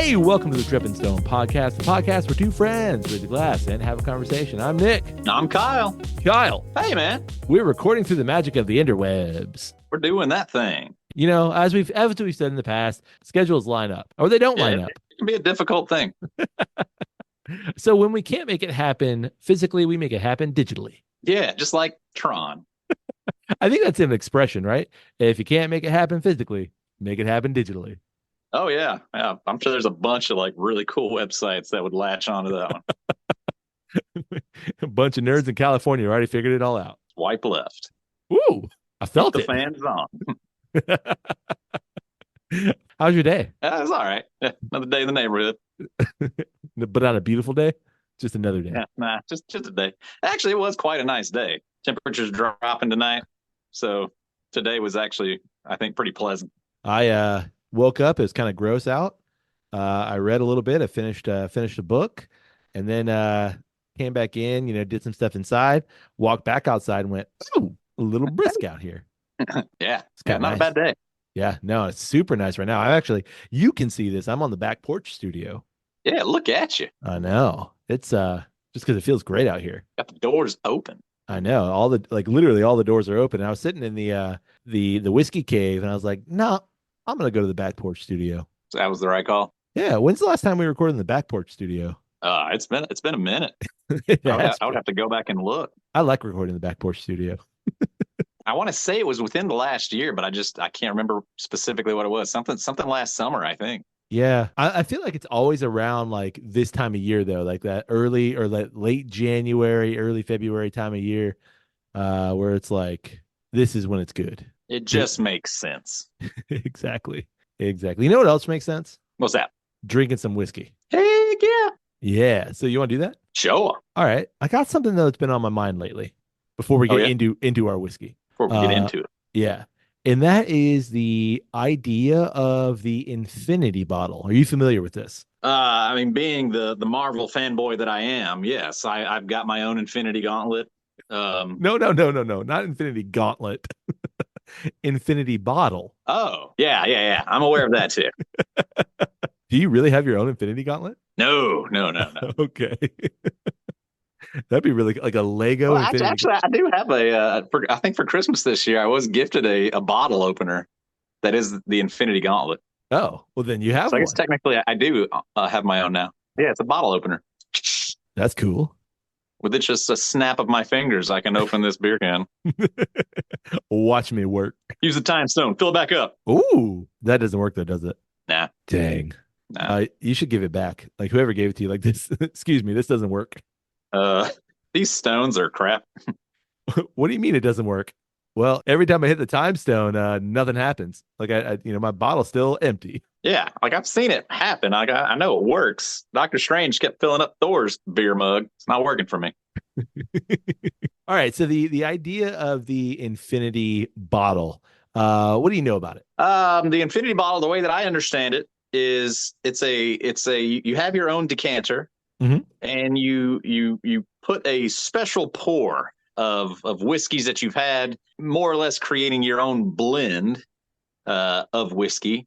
Hey, welcome to the Drep and Stone podcast, the podcast where two friends raise a glass and have a conversation. I'm Nick. I'm Kyle. Kyle. Hey, man. We're recording through the magic of the interwebs. We're doing that thing. You know, as we've said in the past, schedules line up, or they don't line up. It can be a difficult thing. So when we can't make it happen physically, we make it happen digitally. Yeah, just like Tron. I think that's an expression, right? If you can't make it happen physically, make it happen digitally. Oh, yeah. I'm sure there's a bunch of like really cool websites that would latch onto that one. A bunch of nerds in California already figured it all out. Swipe left. Ooh, I felt Keep the fans on. How's your day? It's all right. Another day in the neighborhood. But on a beautiful day? Just another day. Yeah, just a day. Actually, it was quite a nice day. Temperatures dropping tonight. So today was actually, I think, pretty pleasant. I woke up. It was kind of gross out. I read a little bit. I finished a book, and then came back in. Did some stuff inside. Walked back outside and went, ooh, a little brisk out here. Yeah, it's kind of not a bad day. Yeah, no, it's super nice right now. You can see this. I'm on the back porch studio. Yeah, look at you. I know. It's just because it feels great out here. Got the doors open. I know. Literally all the doors are open. And I was sitting in the whiskey cave, and I was like, no, I'm gonna go to the back porch studio. So that was the right call. Yeah. When's the last time we recorded in the back porch studio? It's been a minute. I would have to go back and look. I like recording in the back porch studio. I want to say it was within the last year, but I can't remember specifically what it was. Something last summer, I think. Yeah. I feel like it's always around like this time of year though, like that early or that late January, early February time of year, where it's like, this is when it's good. It just makes sense. Exactly. You know what else makes sense? What's that? Drinking some whiskey. Heck yeah. Yeah. So you want to do that? Sure. All right. I got something though that's been on my mind lately before we get into our whiskey. Before we get into it. Yeah. And that is the idea of the infinity bottle. Are you familiar with this? Being the Marvel fanboy that I am, yes, I've got my own infinity gauntlet. No, not infinity gauntlet. Infinity bottle. Oh, yeah. I'm aware of that too. Do you really have your own infinity gauntlet? No. Okay. That'd be really like a Lego. Well, actually, I do have I think for Christmas this year, I was gifted a bottle opener that is the infinity gauntlet. Oh, well then you have so one. I guess technically I do have my own now. Yeah, it's a bottle opener. That's cool. With it just a snap of my fingers, I can open this beer can. Watch me work. Use the time stone. Fill it back up. Ooh, that doesn't work though, does it? Nah. Dang. Nah. You should give it back. Like whoever gave it to you, like this. Excuse me, this doesn't work. These stones are crap. What do you mean it doesn't work? Well, every time I hit the time stone, nothing happens. Like my bottle's still empty. Yeah, like I've seen it happen. I know it works. Doctor Strange kept filling up Thor's beer mug. It's not working for me. All right, so the idea of the infinity bottle. What do you know about it? The infinity bottle, the way that I understand it, is you have your own decanter, and you put a special pour of whiskeys that you've had, more or less creating your own blend of whiskey.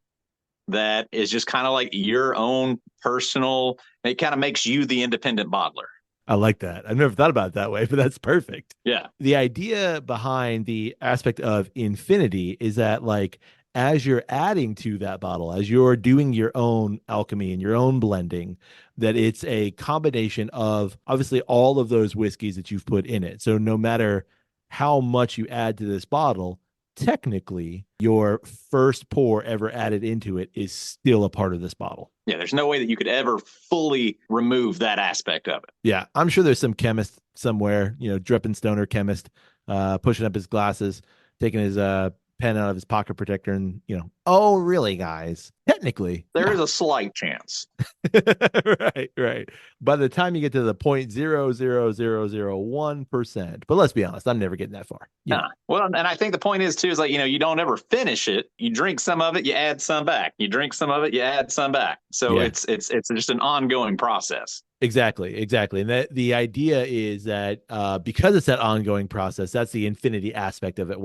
That is just kind of like your own personal, it kind of makes you the independent bottler. I like that. I've never thought about it that way, but that's perfect. Yeah. The idea behind the aspect of infinity is that like, as you're adding to that bottle, as you're doing your own alchemy and your own blending, that it's a combination of obviously all of those whiskeys that you've put in it. So no matter how much you add to this bottle, technically your first pour ever added into it is still a part of this bottle. Yeah, there's no way that you could ever fully remove that aspect of it. Yeah, I'm sure there's some chemist somewhere, Drep and Stone chemist, pushing up his glasses, taking his pen out of his pocket protector and, oh, really, guys? Technically. There is a slight chance. Right. By the time you get to the 0.00001%, but let's be honest, I'm never getting that far. Nah. Well, and I think the point is, too, is like, you don't ever finish it. You drink some of it, you add some back. You drink some of it, you add some back. So it's just an ongoing process. Exactly. And that the idea is that because it's that ongoing process, that's the infinity aspect of it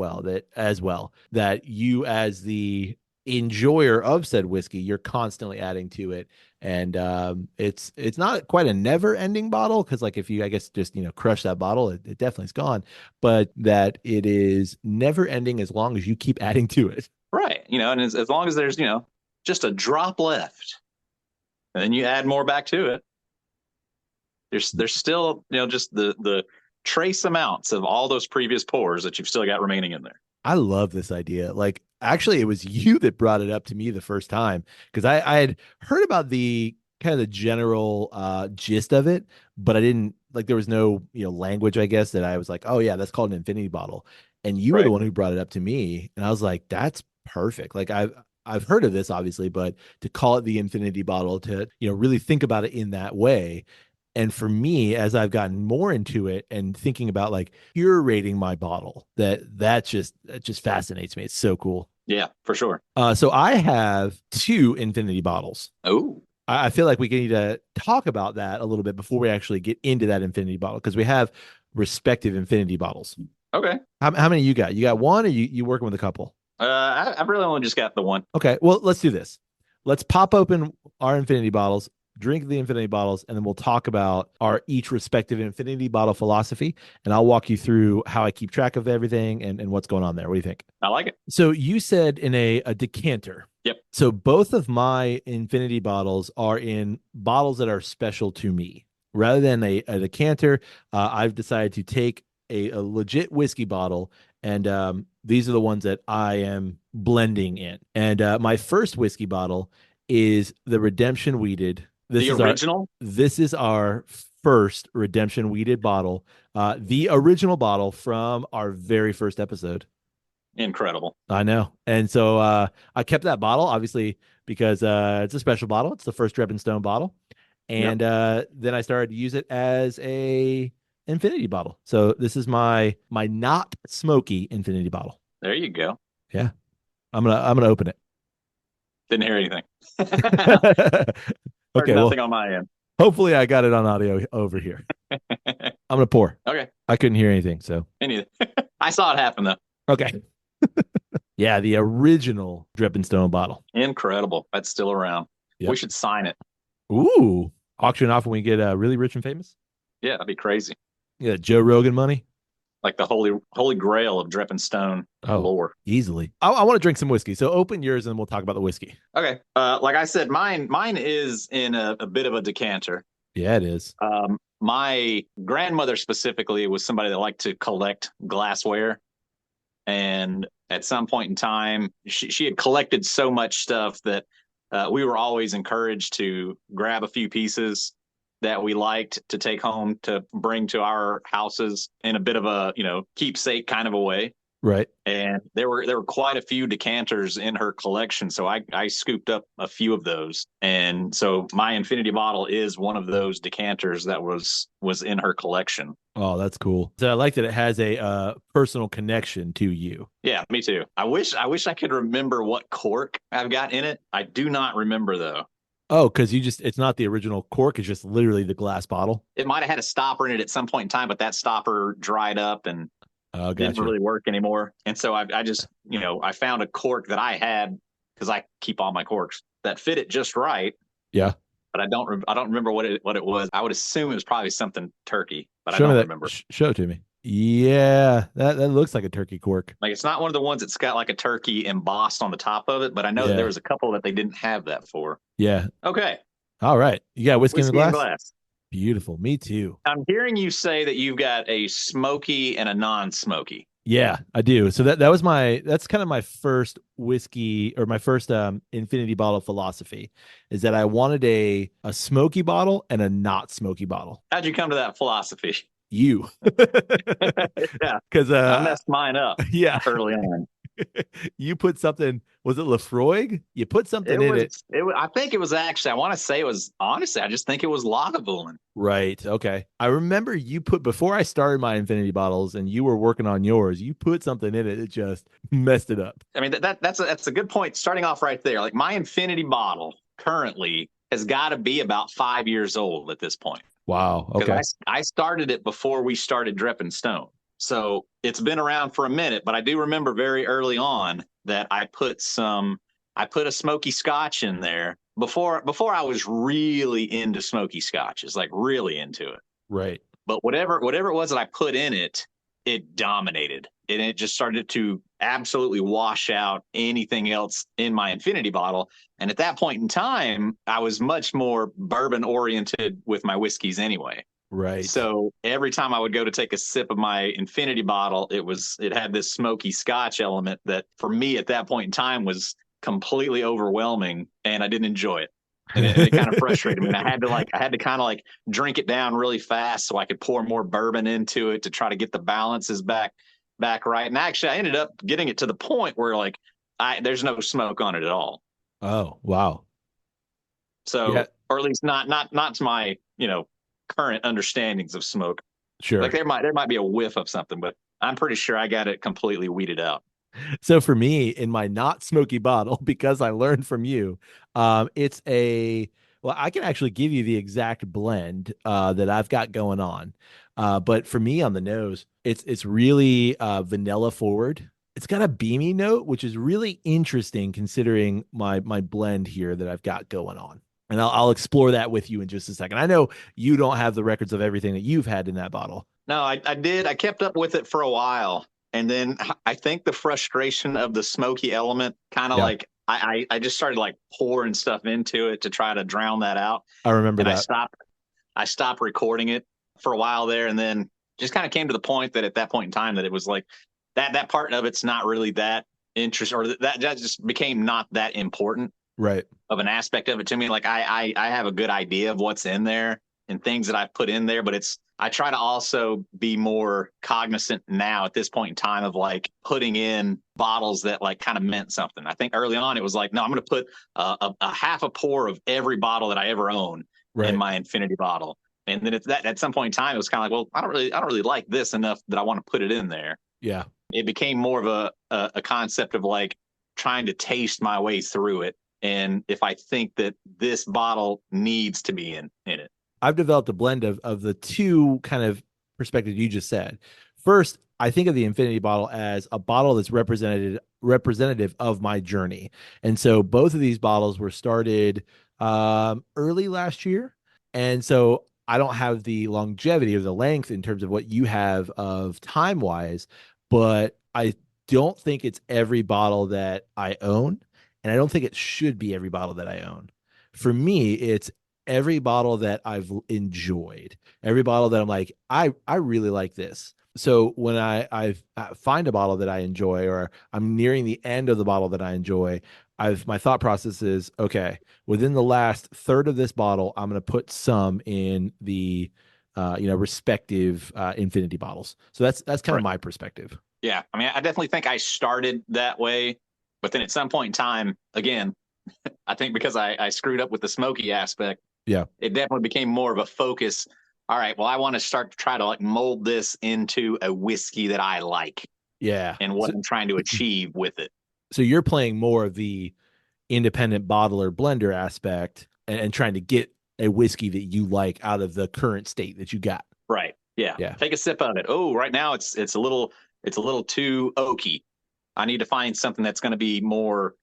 that you as the enjoyer of said whiskey, you're constantly adding to it And it's not quite a never ending bottle because like if you I guess just crush that bottle, it definitely is gone. But that it is never ending as long as you keep adding to it. Right. And as long as there's, just a drop left, and then you add more back to it, there's still, just the trace amounts of all those previous pours that you've still got remaining in there. I love this idea. Like, actually, it was you that brought it up to me the first time because I had heard about the kind of the general gist of it, but I didn't like there was no language, I guess, that I was like, oh yeah, that's called an infinity bottle. And you were the Right. one who brought it up to me, and I was like, that's perfect. Like I've heard of this obviously, but to call it the infinity bottle, to really think about it in that way. And for me, as I've gotten more into it and thinking about like curating my bottle, that just fascinates me. It's so cool. Yeah, for sure. So I have two infinity bottles. Oh, I feel like we need to talk about that a little bit before we actually get into that infinity bottle because we have respective infinity bottles. okay. How many you got? You got one, or you working with a couple? I've really only just got the one. Okay, well let's do this. Let's pop open our infinity bottles, drink the infinity bottles, and then we'll talk about our each respective infinity bottle philosophy. And I'll walk you through how I keep track of everything and what's going on there. What do you think? I like it. So you said in a decanter. Yep. So both of my infinity bottles are in bottles that are special to me. Rather than a decanter, I've decided to take a legit whiskey bottle, and these are the ones that I am blending in. And my first whiskey bottle is the Redemption Weeded. The original? This is our first Redemption Weeded bottle, the original bottle from our very first episode. Incredible. I know. And so I kept that bottle, obviously, because it's a special bottle. It's the first Drep and Stone bottle. And Yep. then I started to use it as a infinity bottle. So this is my not smoky infinity bottle. There you go. Yeah. I'm gonna open it. Didn't hear anything. Heard Okay, well, nothing on my end. hopefully I got it on audio over here. I'm gonna pour. Okay. I couldn't hear anything, so Anything. I saw it happen though. okay. Yeah, the original Drip and Stone bottle. Incredible. That's still around. Yep. We should sign it. Ooh, auction off when we get really rich and famous. Yeah, that'd be crazy. Yeah, Joe Rogan money. Like the holy grail of Drep and Stone lore. Easily. I want to drink some whiskey. So open yours and we'll talk about the whiskey. Okay. Like I said, mine is in a bit of a decanter. Yeah, it is. My grandmother specifically was somebody that liked to collect glassware. And at some point in time, she had collected so much stuff that we were always encouraged to grab a few pieces that we liked to take home to bring to our houses in a bit of a keepsake kind of a way. Right. And there were quite a few decanters in her collection, so I scooped up a few of those. And so my infinity bottle is one of those decanters that was in her collection. Oh, that's cool. So I like that it has a personal connection to you. Yeah, me too. I wish I could remember what cork I've got in it. I do not remember though. Oh, because it's not the original cork, it's just literally the glass bottle. It might have had a stopper in it at some point in time, but that stopper dried up and Oh, didn't gotcha. really work anymore. And so I just, I found a cork that I had because I keep all my corks that fit it just right. Yeah. But I don't remember what it was. I would assume it was probably something turkey, but Show I me don't that. remember. Show it to me. Yeah, that looks like a turkey cork. Like it's not one of the ones that's got like a turkey embossed on the top of it, but I know that Yeah. there was a couple that they didn't have that for. Yeah. Okay. All right. You got whiskey in the Whiskey in glass? glass. Beautiful. Me too. I'm hearing you say that you've got a smoky and a non-smoky. Yeah, I do. So that's kind of my first whiskey or my first infinity bottle philosophy is that I wanted a smoky bottle and a not smoky bottle. How'd you come to that philosophy? You. Yeah. Because I messed mine up yeah. early on. You put something, was it Lefroy? You put something in it. I think it was actually, I want to say it was, honestly, I just think it was Lagavulin. Right. Okay. I remember you put, before I started my infinity bottles and you were working on yours, you put something in it that just messed it up. I mean, that's a good point. Starting off right there, like my infinity bottle currently has got to be about 5 years old at this point. Wow. Okay. I started it before we started Drep and Stone. So it's been around for a minute, but I do remember very early on that I I put a smoky scotch in there before I was really into smoky scotches, like really into it. Right. But whatever it was that I put in it, it dominated. And it just started to absolutely wash out anything else in my infinity bottle. And at that point in time, I was much more bourbon oriented with my whiskeys anyway. Right. So every time I would go to take a sip of my infinity bottle, it had this smoky scotch element that for me at that point in time was completely overwhelming, and I didn't enjoy it. And it kind of frustrated me. And I had to kind of like drink it down really fast so I could pour more bourbon into it to try to get the balances back right. And actually I ended up getting it to the point where like there's no smoke on it at all. Oh, wow. Yeah, So, or at least not to my, current understandings of smoke. Like sure. there might be a whiff of something, but I'm pretty sure I got it completely weeded out. So for me, in my not smoky bottle, because I learned from you, it's well, I can actually give you the exact blend that I've got going on. But for me on the nose, it's really vanilla forward. It's got a beamy note, which is really interesting considering my blend here that I've got going on. And I'll explore that with you in just a second. I know you don't have the records of everything that you've had in that bottle. No, I did. I kept up with it for a while. And then I think the frustration of the smoky element kind of Yeah, like I just started like pouring stuff into it to try to drown that out. I remember And that. I stopped recording it for a while there, and then just kind of came to the point that at that point in time that it was like that part of it's not really that interesting, or that just became not that important Right. of an aspect of it to me. Like I have a good idea of what's in there and things that I've put in there, but I try to also be more cognizant now at this point in time of like putting in bottles that like kind of meant something. I think early on it was like, no, I'm going to put a half a pour of every bottle that I ever own in Right. my infinity bottle. And then at some point in time, it was kind of like, well, I don't really like this enough that I want to put it in there. Yeah. It became more of a concept of like trying to taste my way through it. And if I think that this bottle needs to be in it. I've developed a blend of the two kind of perspectives you just said. First, I think of the infinity bottle as a bottle that's representative of my journey. And so both of these bottles were started early last year. And so I don't have the longevity or the length in terms of what you have of time wise, but I don't think it's every bottle that I own. And I don't think it should be every bottle that I own. For me, it's every bottle that I've enjoyed, every bottle that I'm like, I really like this. So when I find a bottle that I enjoy, or I'm nearing the end of the bottle that I enjoy, my thought process is okay. Within the last third of this bottle, I'm going to put some in the respective infinity bottles. So that's kind of Right. my perspective. Yeah. I mean, I definitely think I started that way, but then at some point in time, again, I think because I screwed up with the smoky aspect, Yeah, it definitely became more of a focus. All right, well, I want to start to try to like mold this into a whiskey that I like yeah. and what I'm trying to achieve with it. So you're playing more of the independent bottler blender aspect and trying to get a whiskey that you like out of the current state that you got. Right. Yeah. Yeah. Take a sip of it. Oh, right now it's a little too oaky. I need to find something that's going to be more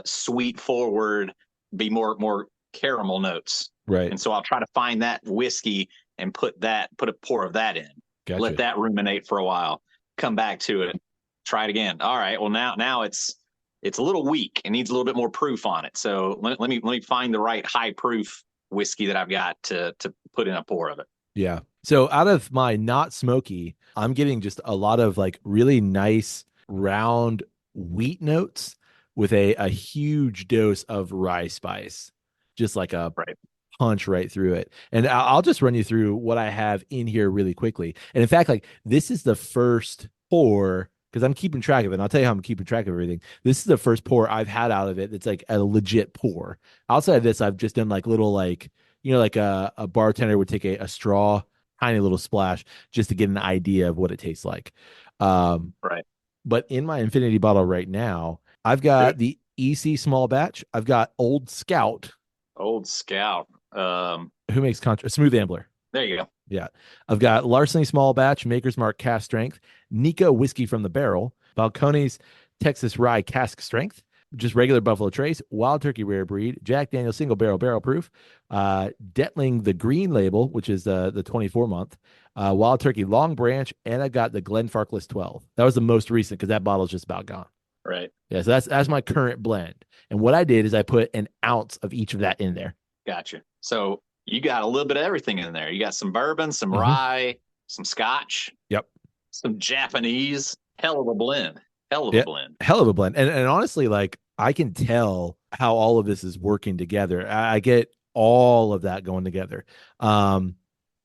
sweet forward, be more caramel notes. Right. And so I'll try to find that whiskey and put a pour of that in. Let Gotcha. that ruminate for a while. Come back to it. Try it again. All right. Well, now it's a little weak. It needs a little bit more proof on it. So let me find the right high proof whiskey that I've got to put in a pour of it. Yeah. So out of my not smoky, I'm getting just a lot of like really nice round wheat notes with a huge dose of rye spice, just like a Right. punch right through it. And I'll just run you through what I have in here really quickly. And in fact, like this is the first pour because I'm keeping track of it. And I'll tell you how I'm keeping track of everything. This is the first pour I've had out of it that's like a legit pour. Outside of this, I've just done like little like like a bartender would take a straw, tiny little splash, just to get an idea of what it tastes like. Um, Right. but in my infinity bottle right now, I've got the EC small batch. I've got Old Scout. Old Scout. Who makes Smooth Ambler? There you go. Yeah. I've got Larceny Small Batch, Maker's Mark Cask Strength, Nika Whiskey from the Barrel, Balcones Texas Rye Cask Strength, just regular Buffalo Trace, Wild Turkey Rare Breed, Jack Daniel Single Barrel Proof, Detling the Green Label, which is the 24-month, Wild Turkey Long Branch, and I got the Glenfarclas 12. That was the most recent because that bottle's just about gone. Right. Yeah, so that's my current blend. And what I did is I put an ounce of each of that in there. Gotcha. So you got a little bit of everything in there. You got some bourbon, some Mm-hmm. rye, some scotch, Yep. some Japanese. Hell of a blend. Hell of a Yeah. blend. Hell of a blend. And honestly, like I can tell how all of this is working together. I get all of that going together. And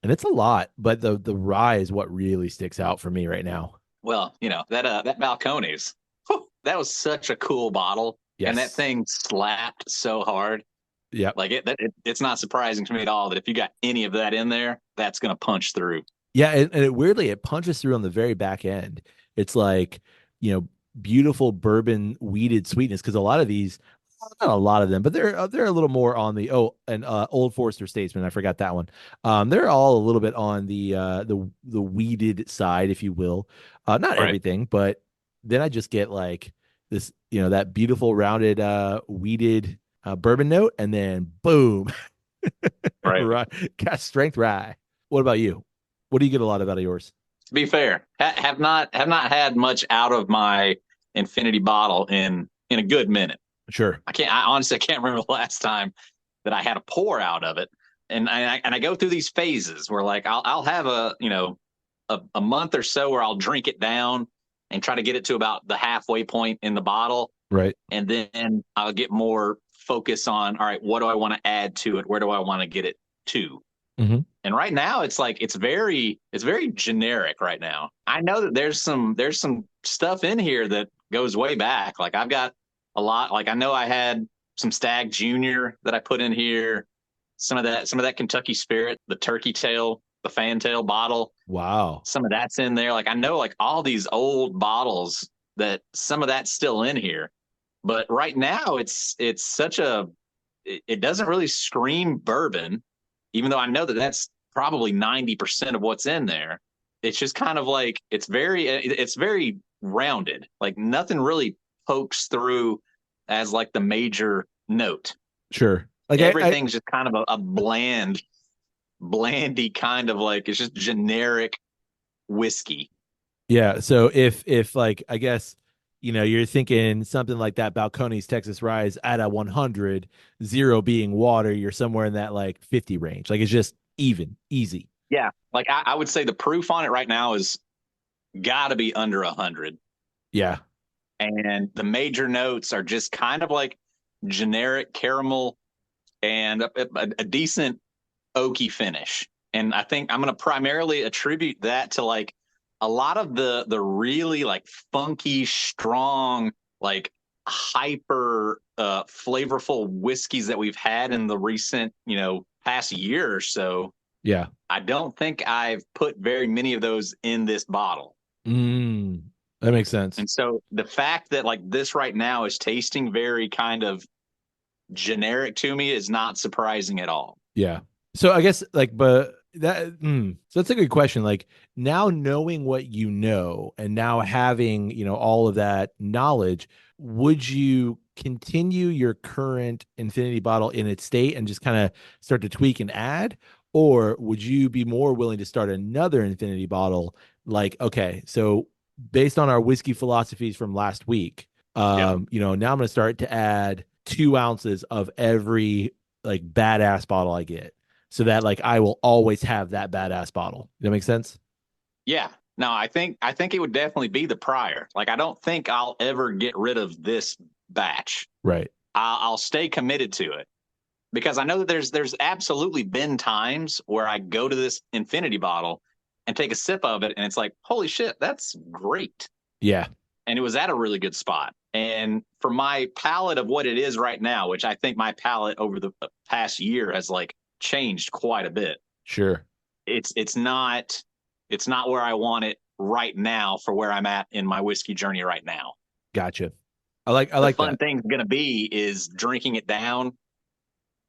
it's a lot, but the rye is what really sticks out for me right now. Well, that Balcones, that was such a cool bottle, and that Yes. thing slapped so hard. Yep. Like it's not surprising to me at all that if you got any of that in there, that's gonna punch through. Yeah, and it weirdly it punches through on the very back end. It's like, you know, beautiful bourbon weeded sweetness because a lot of these, not a lot of them, but they're a little more on the Old Forester Statesman. I forgot that one. They're all a little bit on the weeded side, if you will. Not Right. everything, but then I just get like this, that beautiful rounded weeded bourbon note, and then boom, Right. right, cast strength rye. What about you? What do you get a lot of out of yours? To be fair, have not had much out of my infinity bottle in a good minute. Sure. I honestly can't remember the last time that I had a pour out of it. And I go through these phases where like I'll have a month or so where I'll drink it down and try to get it to about the halfway point in the bottle. Right. And then I'll get more focus on, all right, what do I want to add to it? Where do I want to get it to? Mm-hmm. And right now it's like it's very generic right now. I know that there's some stuff in here that goes way back. Like I've got a lot, like I know I had some Stag Junior that I put in here, some of that Kentucky Spirit, the turkey tail, the fantail bottle, Wow. some of that's in there. Like I know like all these old bottles that some of that's still in here. But right now it's such a it doesn't really scream bourbon, even though I know that that's probably 90% of what's in there. It's just kind of like it's very rounded. Like nothing really pokes through as like the major note. Sure. Like I Everything's just kind of a blandy kind of like it's just generic whiskey. yeah. So if like I guess you're thinking something like that Balcones Texas Rise at a 100, zero being water, you're somewhere in that like 50 range. Like it's just even, easy. Yeah, like I would say the proof on it right now is got to be under 100. Yeah. And the major notes are just kind of like generic caramel and a decent oaky finish. And I think I'm going to primarily attribute that to like a lot of the really like funky, strong, like hyper flavorful whiskeys that we've had in the recent, past year or so. Yeah. I don't think I've put very many of those in this bottle. Mm, that makes sense. And so the fact that like this right now is tasting very kind of generic to me is not surprising at all. Yeah. So I guess like, but so that's a good question. Like now knowing what you know and now having, all of that knowledge, would you continue your current infinity bottle in its state and just kind of start to tweak and add? Or would you be more willing to start another infinity bottle? Like, okay, so based on our whiskey philosophies from last week, Yep. now I'm going to start to add 2 ounces of every like badass bottle I get so that like I will always have that badass bottle. Does that make sense? Yeah. No, I think it would definitely be the prior. Like I don't think I'll ever get rid of this batch. Right. I'll stay committed to it because I know that there's absolutely been times where I go to this infinity bottle and take a sip of it and it's like, holy shit, that's great. Yeah. And it was at a really good spot. And for my palate of what it is right now, which I think my palate over the past year has like changed quite a bit. Sure. It's not where I want it right now for where I'm at in my whiskey journey right now. Gotcha. I The like fun that. thing's gonna be is drinking it down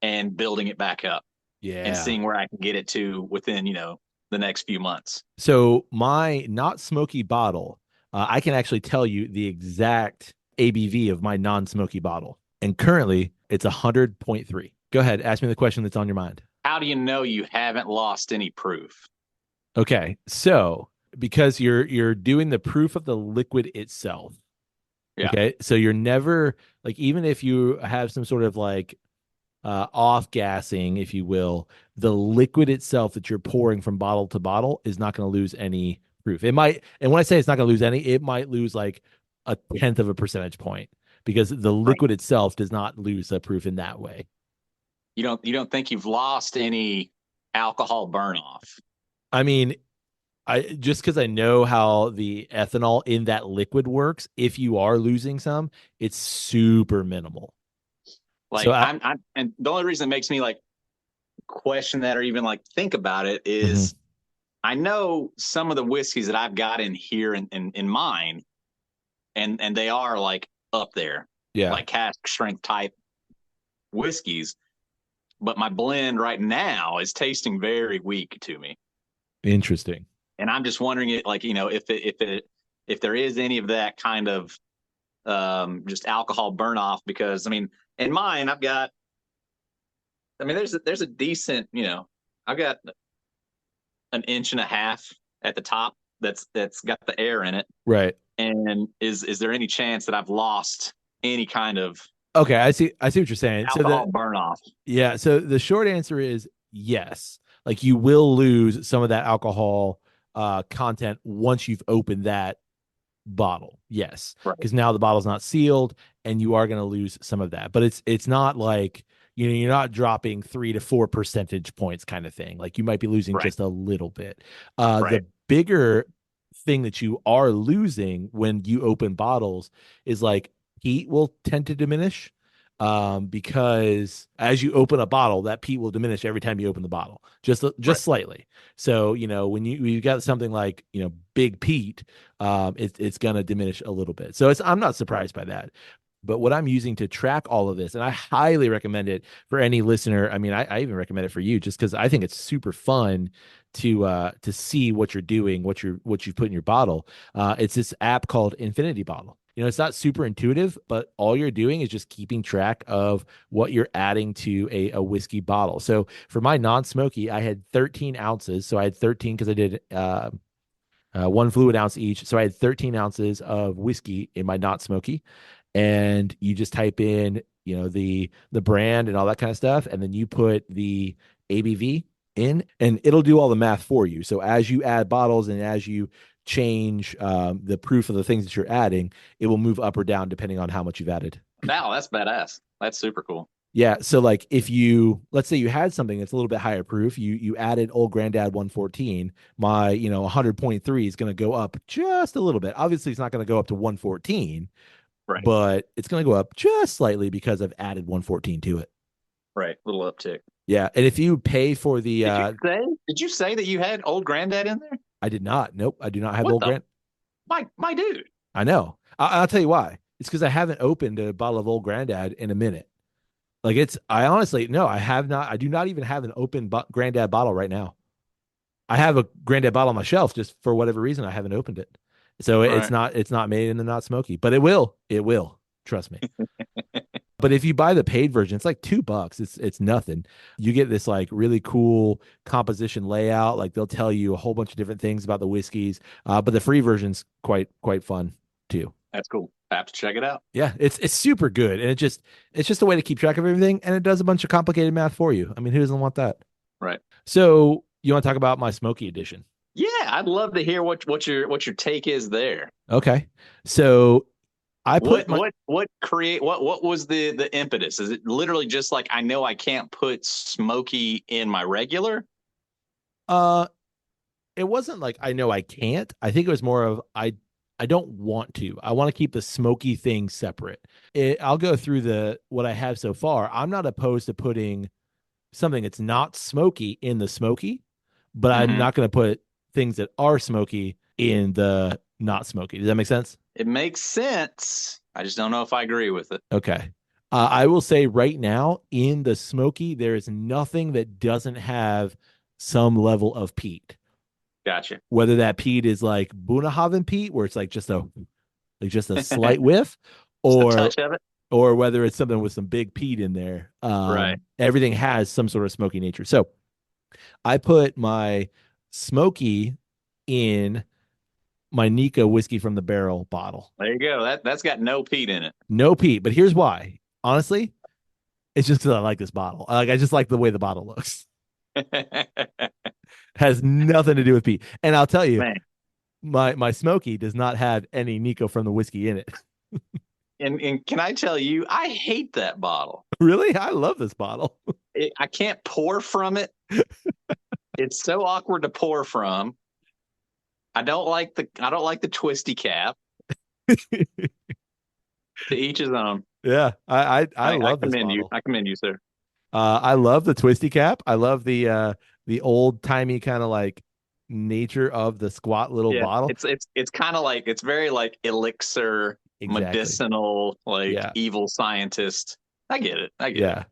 and building it back up and Yeah. seeing where I can get it to within, the next few months. So my not smoky bottle, I can actually tell you the exact ABV of my non-smoky bottle. And currently it's 100.3. Go ahead, ask me the question that's on your mind. How do you know you haven't lost any proof? Okay, so because you're doing the proof of the liquid itself. Yeah. Okay, so you're never like, even if you have some sort of like off gassing, if you will, the liquid itself that you're pouring from bottle to bottle is not going to lose any proof. It might, and when I say it's not going to lose any, it might lose like a tenth of a percentage point because the Right. liquid itself does not lose a proof in that way. You don't think you've lost any alcohol burn off? I mean, I just because I know how the ethanol in that liquid works, if you are losing some, it's super minimal. So Like I'm and the only reason it makes me like question that or even like think about it mhm. is I know some of the whiskeys that I've got in here in mine, and they are like up there, Yeah, like cask strength type whiskeys. But my blend right now is tasting very weak to me, interesting. and I'm just wondering it like if there is any of that kind of just alcohol burn off because I mean in mine I've got I mean there's a decent I've got an inch and a half at the top that's got the air in it. Right. And is there any chance that I've lost any kind of Okay, I see what you're saying. So alcohol burn off? yeah, so the short answer is yes. Like you will lose some of that alcohol content once you've opened that bottle. Yes, Right. because now the bottle's not sealed and you are going to lose some of that. But it's not like, you're not dropping 3 to 4 percentage points kind of thing. Like you might be losing Right. just a little bit. Right. The bigger thing that you are losing when you open bottles is like heat will tend to diminish, because as you open a bottle, that peat will diminish every time you open the bottle, Right. just slightly. So when you got something like big peat, it's gonna diminish a little bit. So I'm not Right. surprised by that. But what I'm using to track all of this, and I highly recommend it for any listener. I mean, I even recommend it for you just because I think it's super fun to see what you're doing, what you've put in your bottle. It's this app called Infinity Bottle. It's not super intuitive, but all you're doing is just keeping track of what you're adding to a whiskey bottle. So for my non-smoky, I had 13 ounces. So I had 13 because I did one fluid ounce each. So I had 13 ounces of whiskey in my not smoky. And you just type in, the brand and all that kind of stuff, and then you put the ABV in, and it'll do all the math for you. So as you add bottles and as you change the proof of the things that you're adding, it will move up or down depending on how much you've added. Now that's badass. That's super cool. Yeah. So like if let's say you had something that's a little bit higher proof, you added Old Granddad 114, my, 100.3 is going to go up just a little bit. Obviously it's not going to go up to 114, Right. but it's going to go up just slightly because I've added 114 to it. Right. Little uptick. Yeah. And if you pay for the, Did you say that you had old granddad in there? I did not, nope, I do not have What Old the Grand. my dude? I know. I'll tell you why. It's because I haven't opened a bottle of Old Granddad in a minute. Like I honestly, no, I have not. I do not even have an open Granddad bottle right now. I have a Granddad bottle on my shelf, just for whatever reason I haven't opened it. So it's Right. not made in the not smoky, but it will, trust me. But if you buy the paid version, it's like $2. It's nothing. You get this like really cool composition layout. Like they'll tell you a whole bunch of different things about the whiskeys. But the free version's quite fun too. That's cool. I have to check it out. Yeah, it's super good, and it's just a way to keep track of everything, and it does a bunch of complicated math for you. I mean, who doesn't want that? Right. So you want to talk about my smoky edition? Yeah, I'd love to hear what your take is there. Okay, so I put What my what what create what was the impetus? Is it literally just like I know I can't put smoky in my regular? uh it wasn't like I know I can't. I think it was more of I don't want to. I want to keep the smoky thing separate. I'll go through the what I have so far. I'm not opposed to putting something that's not smoky in the smoky, but I'm Mm-hmm. not going to put things that are smoky in the not smoky. Does that make sense? It makes sense. I just don't know if I agree with it. Okay. I will say right now in the smoky, there is nothing that doesn't have some level of peat. Gotcha. Whether that peat is like Bunahaven peat, where it's like just a slight whiff, Just a or touch of it. or whether it's something with some big peat in there. Right. Everything has some sort of smoky nature. So I put my smoky in my Nika whiskey from the barrel bottle. There you go. That's got no peat in it. No peat, but here's why. Honestly, it's just because I like this bottle. I just like the way the bottle looks. Has nothing to do with peat. And I'll tell you, Man. my smoky does not have any Nico from the whiskey in it. And can I tell you, I hate that bottle. Really? I love this bottle. I can't pour from it. It's so awkward to pour from. I don't like the twisty cap. To each his own. Yeah, I I love this commend you. bottle. I commend you, sir. I love the twisty cap. I love the old timey kind of like nature of the squat little Yeah, bottle. it's kind of like it's very like elixir, Exactly. medicinal, like Yeah. evil scientist. I get it. I get it.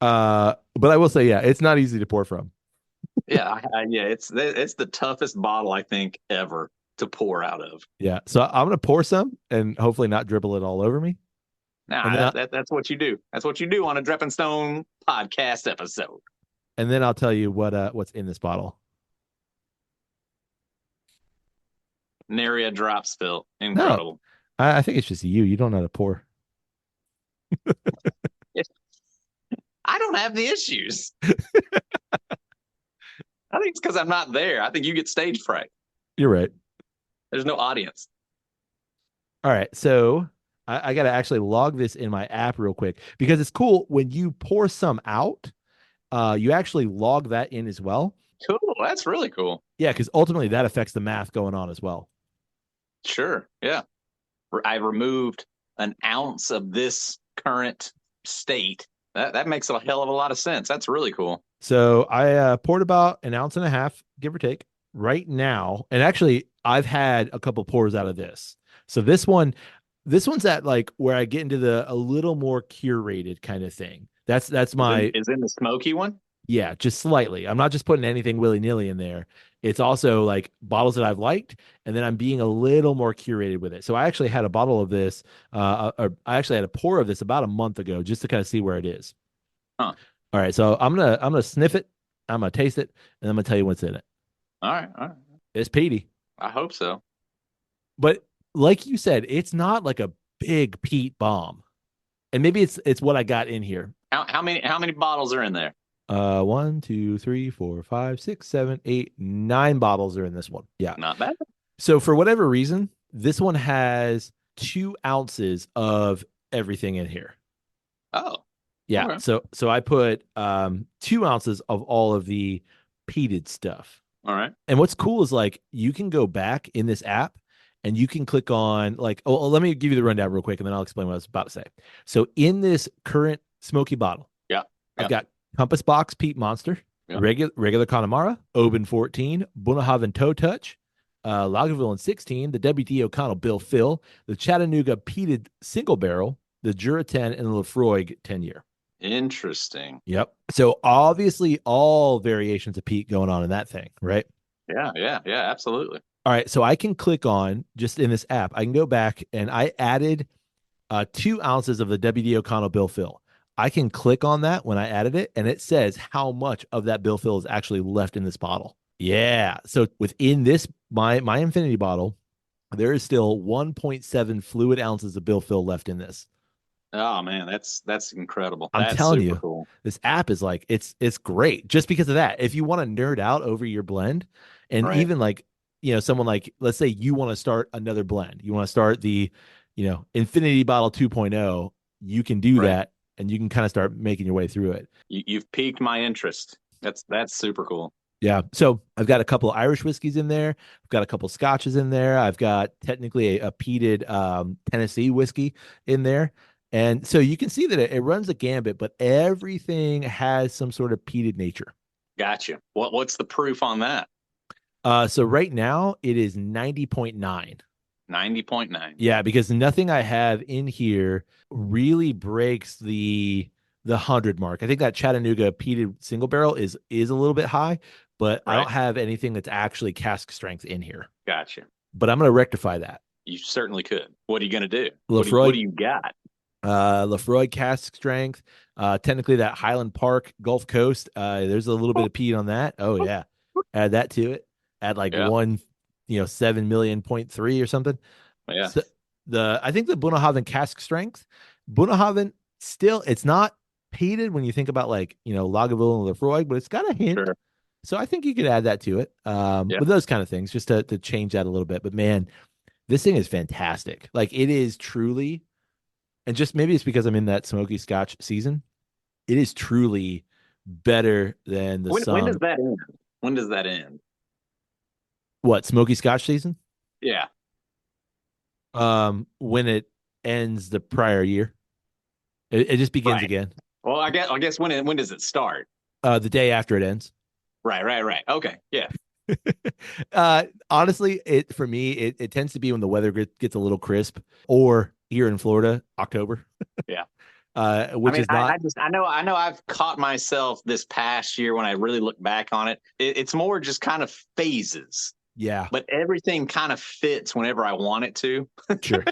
Yeah. But I will say, yeah, it's not easy to pour from. Yeah, yeah. It's the toughest bottle I think ever to pour out of. Yeah. So I'm gonna pour some and hopefully not dribble it all over me. And Nah, then that's what you do. That's what you do on a Drep and Stone podcast episode. I'll tell you what's in this bottle. Nary a drop spill. No, Incredible. I think it's just you. You don't know how to pour. I don't have the issues. I think it's because I'm not there. I think you get stage fright. You're right. There's no audience. All right. So I got to actually log this in my app real quick because it's cool when you pour some out, you actually log that in as well. Cool. That's really cool. Yeah, because ultimately that affects the math going on as well. Sure. Yeah. I removed an ounce of this current state. That makes a hell of a lot of sense. That's really cool. So I poured about an ounce and a half, give or take, right now. And actually, I've had a couple pours out of this. So this one's at like where I get into the a little more curated kind of thing. That's my Is in the smoky one? yeah, just slightly. I'm not just putting anything willy-nilly in there. It's also like bottles that I've liked, and then I'm being a little more curated with it. So I actually had a bottle of this, or I actually had a pour of this about a month ago, just to kind of see where it is. Huh. All right, so I'm gonna sniff it, I'm gonna taste it, and I'm gonna tell you what's in it. All right. All right. It's peaty, I hope so. but like you said, it's not like a big peat bomb, and maybe it's what I got in here. How many bottles are in there? 1, 2, 3, 4, 5, 6, 7, 8, 9 bottles are in this one. Yeah. Not bad. So for whatever reason, this one has 2 ounces of everything in here. Oh. Yeah. Okay. So I put 2 ounces of all of the peated stuff. All right. And what's cool is like you can go back in this app and you can click on like, oh, let me give you the rundown real quick and then I'll explain what I was about to say. So in this current smoky bottle, Yeah. I've got Compass Box Peat Monster, Yeah. regular Connemara, Oban 14, Bunnahabhain Toe Touch, Lagerville in 16, the WD O'Connell Bill Fill, the Chattanooga Peated Single Barrel, the Jura 10, and the Lefroy 10 year. Interesting. Yep. So obviously all variations of peat going on in that thing, right? Yeah. Yeah. Yeah. Absolutely. All right. So I can click on just in this app, I can go back and I added 2 ounces of the WD O'Connell Bill Fill. I can click on that when I added it, and it says how much of that Bill Fill is actually left in this bottle. Yeah. So within this, my Infinity bottle, there is still 1.7 fluid ounces of Bill Fill left in this. Oh man, that's incredible. I'm That's telling super you, cool. this app is like it's great just because of that. If you want to nerd out over your blend, and Right. even like someone like let's say you want to start another blend, you want to start the Infinity Bottle 2.0, you can do Right. that and you can kind of start making your way through it. You've piqued my interest. That's super cool. Yeah. So I've got a couple of Irish whiskeys in there. I've got a couple of scotches in there. I've got technically a peated Tennessee whiskey in there. And so you can see that it runs a gambit, but everything has some sort of peated nature. Gotcha. What's the proof on that? So right now it is 90.9. 90.9. Yeah, because nothing I have in here really breaks the 100 mark. I think that Chattanooga peated single barrel is a little bit high, but I don't have anything that's actually cask strength in here. Gotcha. But I'm going to rectify that. You certainly could. What are you going to do? What do Lefroy, you got? Lefroy cask strength. Technically that Highland Park Gulf Coast. There's a little bit of peat on that. Oh yeah, add that to it. Add like Yeah, 7 million.3 or something. yeah, So I think the Bunnahabhain cask strength, Bunnahabhain still it's not peated when you think about like Lagavulin and Lefroy, but it's got a hint. sure. So I think you could add that to it. Yeah. With those kind of things, just to change that a little bit. But man, this thing is fantastic. Like it is truly, and just maybe it's because I'm in that smoky Scotch season. It is truly better than the When does some that end? When does that end? what smoky Scotch season. Yeah. When it ends the prior year, it just begins Right. again. Well, I guess when does it start? The day after it ends. Right. Okay. Yeah. Honestly, it for me, it tends to be when the weather gets a little crisp, or here in Florida, October, Yeah. I which mean, is not. I know I've caught myself this past year when I really look back on it. It's more just kind of phases, Yeah, but everything kind of fits whenever I want it to. sure.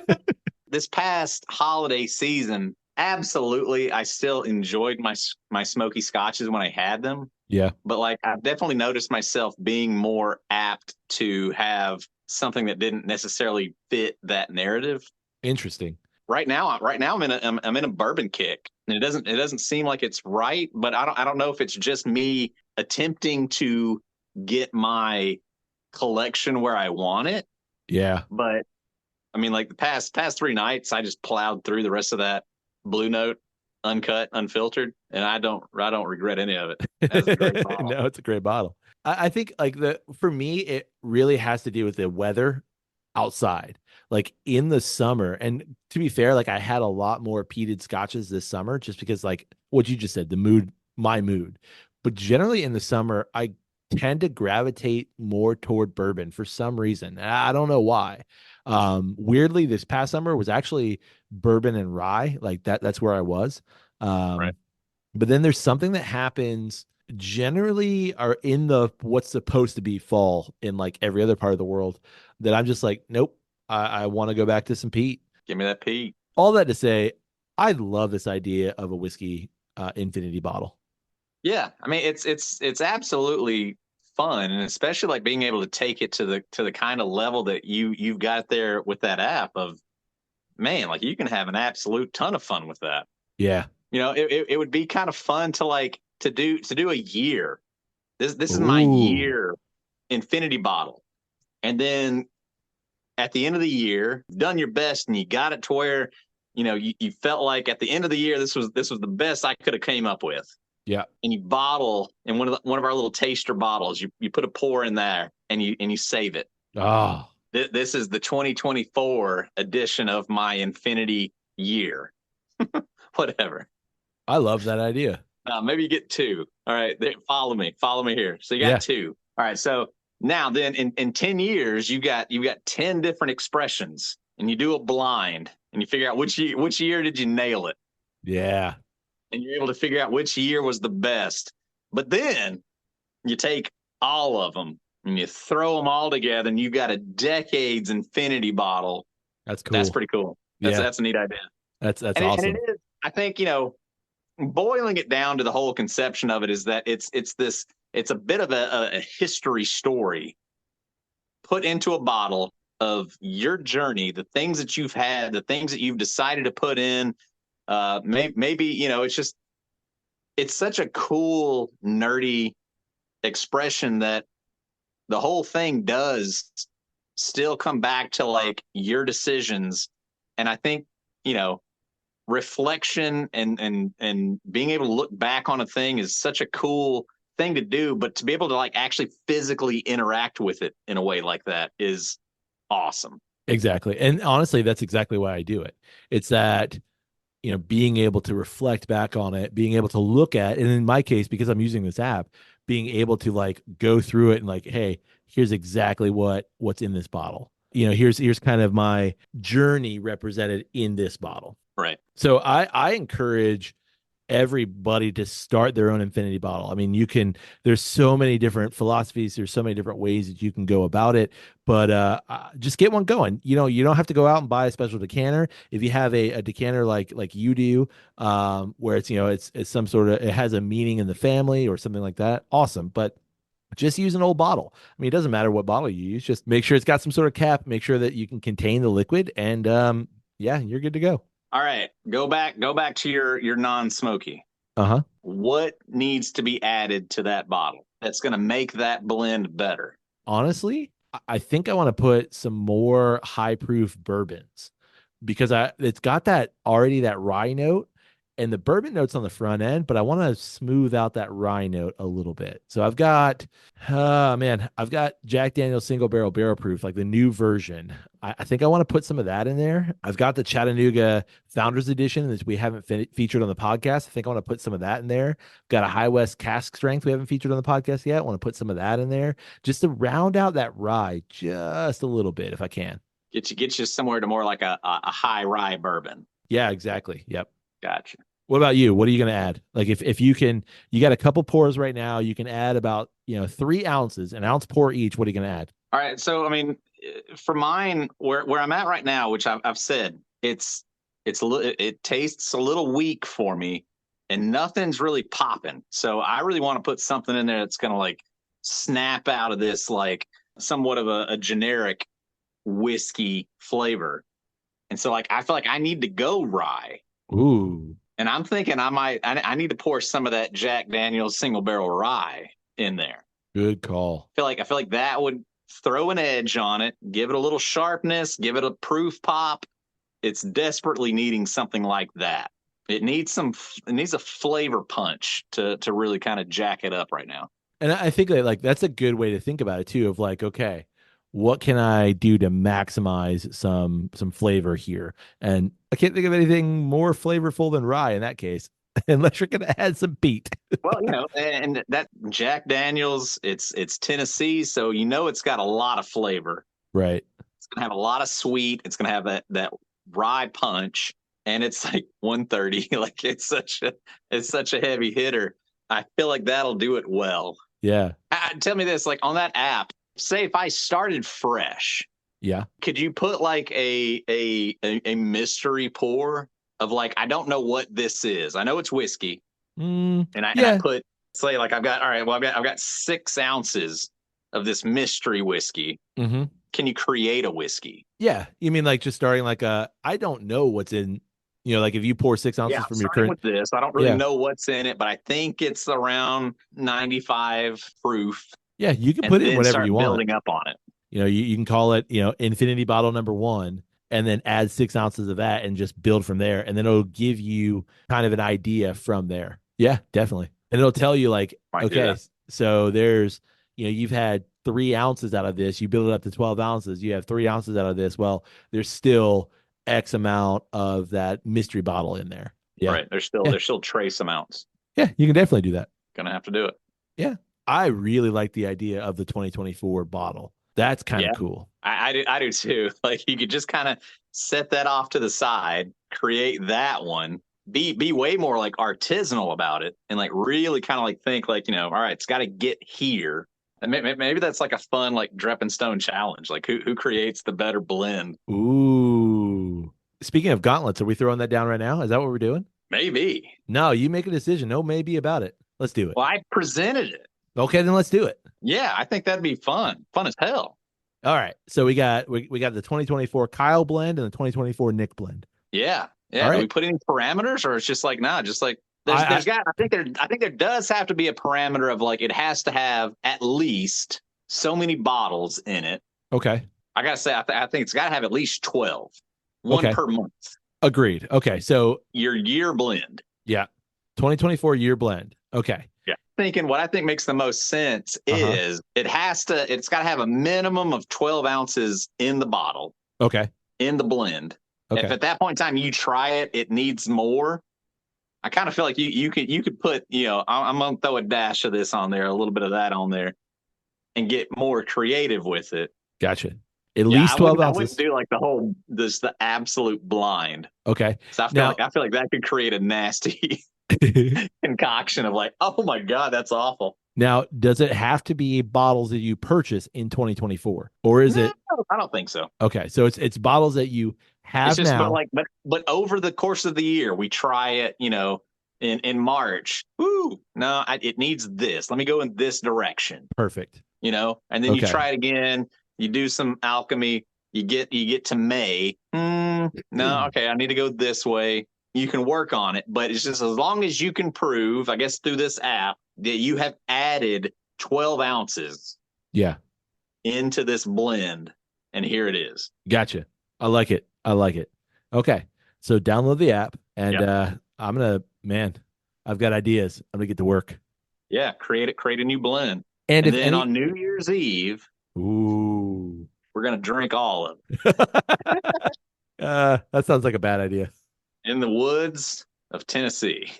This past holiday season, absolutely, I still enjoyed my smoky scotches when I had them. Yeah, But like I've definitely noticed myself being more apt to have something that didn't necessarily fit that narrative. interesting. Right now I'm in a bourbon kick, and it doesn't seem like it's right, but I don't know if it's just me attempting to get my collection where I want it. Yeah, But I mean, like the past 3 nights, I just plowed through the rest of that Blue Note, uncut, unfiltered, and I don't regret any of it. That's a great bottle. no, it's a great bottle. I think like the for me, it really has to do with the weather outside. Like in the summer, and to be fair, like I had a lot more peated scotches this summer just because like what you just said, the mood, my mood. But generally in the summer, I tend to gravitate more toward bourbon for some reason. I don't know why. Weirdly, this past summer was actually bourbon and rye. Like that's where I was. Right. Um, but then there's something that happens generally are in the what's supposed to be fall in like every other part of the world that I'm just like, nope, I want to go back to some peat. Give me that Pete. All that to say, I love this idea of a whiskey infinity bottle. Yeah, I mean it's absolutely fun, and especially like being able to take it to the kind of level that you've got there with that app of man, like you can have an absolute ton of fun with that. Yeah. You know, it would be kind of fun to like to do a year. This is my Ooh. year infinity bottle, and then at the end of the year, you've done your best, and you got it to where you felt like at the end of the year this was the best I could have came up with, Yeah. and you bottle in one of our little taster bottles. You put a pour in there and you save it. Oh, This is the 2024 edition of my infinity year. Whatever. I love that idea. Maybe you get two. All right, follow me here. So you got Yeah. two. All right, so now then in 10 years you got 10 different expressions, and you do a blind, and you figure out which year did you nail it, Yeah. and you're able to figure out which year was the best. But then you take all of them and you throw them all together, and you've got a decades infinity bottle. That's That's cool. pretty cool. Yeah. That's a neat idea. That's And it awesome. is, I think, boiling it down to the whole conception of it is that it's a bit of a history story put into a bottle of your journey, the things that you've had, the things that you've decided to put in. Maybe it's such a cool nerdy expression that the whole thing does still come back to like your decisions. And I think you know reflection and being able to look back on a thing is such a cool thing to do, but to be able to like actually physically interact with it in a way like that is awesome. Exactly. And honestly, that's exactly why I do it. It's that being able to reflect back on it, being able to look at, and in my case, because I'm using this app, being able to like go through it and like, hey, here's exactly what's in this bottle. Here's kind of my journey represented in this bottle. Right. So I encourage everybody to start their own infinity bottle. I mean, there's so many different philosophies, there's so many different ways that you can go about it, but just get one going. You don't have to go out and buy a special decanter. If you have a decanter like you do, where it's some sort of, it has a meaning in the family or something like that, awesome. But just use an old bottle. I mean, it doesn't matter what bottle you use. Just make sure it's got some sort of cap. Make sure that you can contain the liquid, and yeah, you're good to go. All right, go back to your non-smoky. Uh-huh. What needs to be added to that bottle that's going to make that blend better? Honestly, I think I want to put some more high proof bourbons because it's got that rye note, and the bourbon notes on the front end, but I want to smooth out that rye note a little bit. So I've got Jack Daniel's single barrel proof, like the new version. I think I want to put some of that in there. I've got the Chattanooga Founders Edition that we haven't featured on the podcast. I think I want to put some of that in there. Got a High West cask strength we haven't featured on the podcast yet. I want to put some of that in there just to round out that rye just a little bit if I can. Get you somewhere to more like a high rye bourbon. Yeah, exactly. Yep. Gotcha. What about you? What are you going to add? Like if you got a couple pours right now, you can add about 3 ounces, an ounce pour each. What are you going to add? All right. So I mean, for mine, where I'm at right now, which I've said, it tastes a little weak for me, and nothing's really popping. So I really want to put something in there that's going to like snap out of this like somewhat of a generic whiskey flavor. And so like I feel like I need to go rye. Ooh. And I'm thinking I need to pour some of that Jack Daniel's single barrel rye in there. Good call. I feel like that would throw an edge on it, give it a little sharpness, give it a proof pop. It's desperately needing something like that. It needs a flavor punch to really kind of jack it up right now. And I think that like that's a good way to think about it too, of like, okay, what can I do to maximize some flavor here? And I can't think of anything more flavorful than rye in that case, unless you're gonna add some peat. Well, and that Jack Daniel's, it's Tennessee, so it's got a lot of flavor. Right. It's gonna have a lot of sweet. It's gonna have that rye punch, and it's like 130. Like it's such a heavy hitter. I feel like that'll do it well. Yeah. Tell me this, like on that app, say if I started fresh, yeah, could you put like a mystery pour of like, I don't know what this is. I know it's whiskey. And I put, say like I've got 6 ounces of this mystery whiskey. Mm-hmm. Can you create a whiskey? Yeah. You mean like just starting like I don't know what's in, like if you pour 6 ounces from your current with this, I don't really know what's in it, but I think it's around 95 proof. Yeah, you can put in whatever you want. Building up on it. You can call it, infinity bottle number 1, and then add 6 ounces of that and just build from there. And then it'll give you kind of an idea from there. Yeah, definitely. And it'll tell you like, okay, so there's, you've had 3 ounces out of this. You build it up to 12 ounces. You have 3 ounces out of this. Well, there's still X amount of that mystery bottle in there. Yeah. Right. There's still trace amounts. Yeah, you can definitely do that. Gonna have to do it. Yeah. I really like the idea of the 2024 bottle. That's kind of cool. I do too. Like you could just kind of set that off to the side, create that one, be way more like artisanal about it, and like really kind of like think like, all right, it's got to get here. And maybe that's like a fun like Drep and Stone challenge. Like who creates the better blend? Ooh. Speaking of gauntlets, are we throwing that down right now? Is that what we're doing? Maybe. No, you make a decision. No, maybe about it. Let's do it. Well, I presented it. Okay, then let's do it. Yeah, I think that'd be fun. Fun as hell. All right. So we got the 2024 Kyle blend and the 2024 Nick blend. Yeah. Yeah. Do we put any parameters, or it's just like just like I think there does have to be a parameter of like it has to have at least so many bottles in it. Okay. I gotta say, I think it's got to have at least 12, one per month. Agreed. Okay. So your year blend. Yeah. 2024 year blend. Okay. Yeah. Thinking what I think makes the most sense is it's got to have a minimum of 12 ounces in the bottle. Okay. In the blend. Okay. If at that point in time you try it needs more. I kind of feel like you could put, I'm going to throw a dash of this on there, a little bit of that on there, and get more creative with it. Gotcha. At least 12 ounces. I wouldn't do like the absolute blind. Okay. So I feel like that could create a nasty concoction of like, oh my God, that's awful. Now, does it have to be bottles that you purchase in 2024, or is No, it I don't think so. okay? So it's bottles that you It's have just, now. but over the course of the year, we try it, in March. Woo, no, it needs this. Let me go in this direction, Perfect. and then you Okay. try it again. You do some alchemy. You get to May. No, okay, I need to go this way. You can work on it, but it's just as long as you can prove, I guess, through this app that you have added 12 ounces Yeah. into this blend, and here it is. Gotcha. I like it. I like it. Okay. So download the app and Yep. I'm gonna man, I've got ideas. I'm gonna get to work. Yeah, create a new blend. And And if then any on New Year's Eve, ooh. we're gonna drink all of it That sounds like a bad idea. in the woods of Tennessee.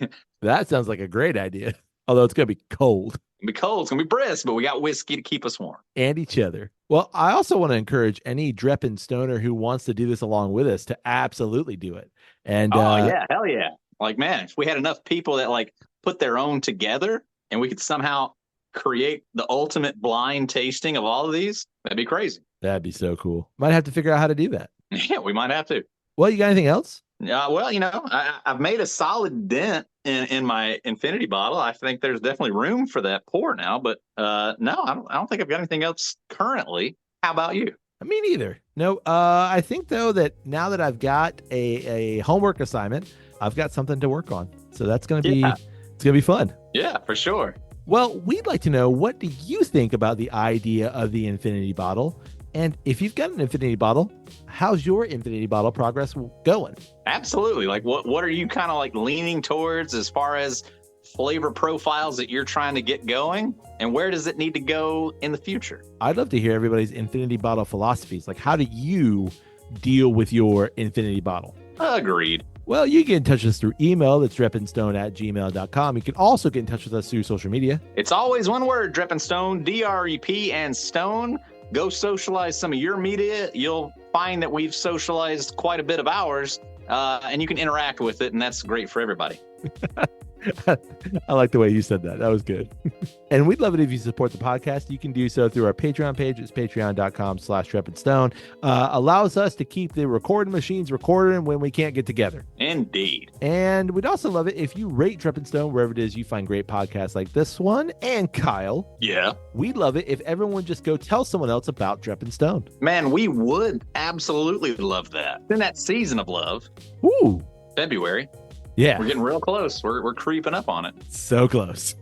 That sounds like a great idea. Although it's gonna be cold. It'll be cold, it's gonna be brisk, but we got whiskey to keep us warm. And each other. Well, I also want to encourage any Drep and Stoner who wants to do this along with us to absolutely do it. And Oh yeah, hell yeah. Like, man, if we had enough people that like put their own together and we could somehow create the ultimate blind tasting of all of these, that'd be crazy. that'd be so cool. Might have to figure out how to do that. Yeah, we might have to. Well, you got anything else? Well, I've made a solid dent in my infinity bottle. I think there's definitely room for that pour now, but no, I don't think I've got anything else currently. How about you? Me neither. No, I think though that now that I've got a homework assignment, I've got something to work on. So that's gonna be it's gonna be fun. Yeah, for sure. Well, we'd like to know, what do you think about the idea of the infinity bottle? And if you've got an infinity bottle, how's your infinity bottle progress going? Absolutely. Like, what are you kind of like leaning towards as far as flavor profiles that you're trying to get going, and where does it need to go in the future? I'd love to hear everybody's infinity bottle philosophies. Like, how do you deal with your infinity bottle? Agreed. Well, you can get in touch with us through email. That's drepandstone@gmail.com. You can also get in touch with us through social media. It's always one word, Drep and Stone, DREP and Stone. Go socialize some of your media. You'll find that we've socialized quite a bit of ours, and you can interact with it, and that's great for everybody. I like the way you said that. That was good. And we'd love it if you support the podcast. You can do so through our Patreon page. It's patreon.com/drepandstone. Allows us to keep the recording machines recording when we can't get together. Indeed. And we'd also love it if you rate Drep and Stone wherever it is you find great podcasts like this one. And Kyle, Yeah. we'd love it if everyone would just go tell someone else about Drep and Stone. Man, we would absolutely love that. In that season of love, Ooh. February, Yeah. we're getting real close. We're creeping up on it. So close.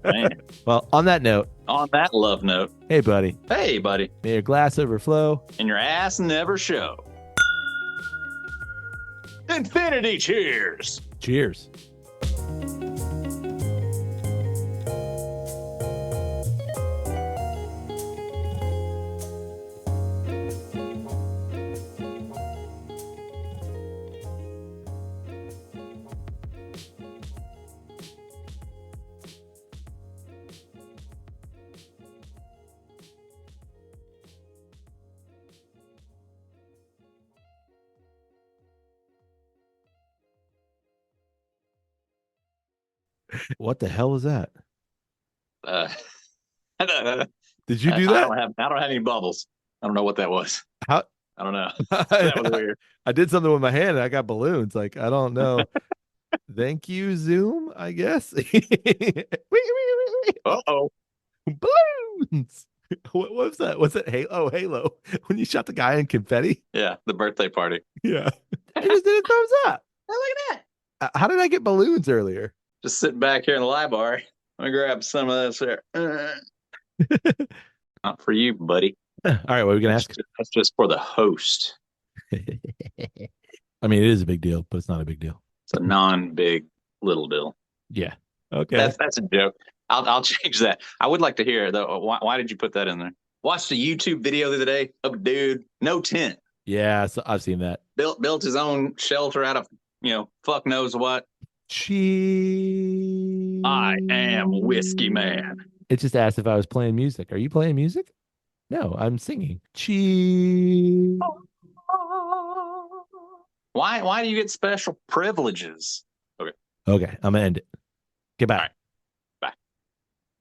Man. Well, on that note, On that love note, hey, buddy, hey, buddy, may your glass overflow. and your ass never show. Infinity cheers. Cheers. What the hell was that? Uh, I Did you do that? I don't have any bubbles. I don't know what that was. How? I don't know. That was weird. I did something with my hand and I got balloons. Like, I don't know. Thank you, Zoom, I guess. Uh-oh. Balloons. What was that? Was it Halo? Oh, Halo. When you shot the guy in confetti? Yeah, the birthday party. Yeah. I just did a thumbs up. Oh, look at that. How did I get balloons earlier? Just sitting back here in the library. Let me grab some of this here. Not for you, buddy. All right, what are we going to ask? That's just for the host. I mean, it is a big deal, but it's not a big deal. It's a non-big little deal. Yeah. Okay. That's a joke. I'll change that. I would like to hear though. Why did you put that in there? Watched a YouTube video the other day of a dude, no tent, Yeah, so I've seen that. built his own shelter out of fuck knows what. Cheese. I am Whiskey Man. It just asked if I was playing music. Are you playing music? No, I'm singing. Cheese. Why do you get special privileges? Okay. Okay, I'm gonna end it. Get All back. right.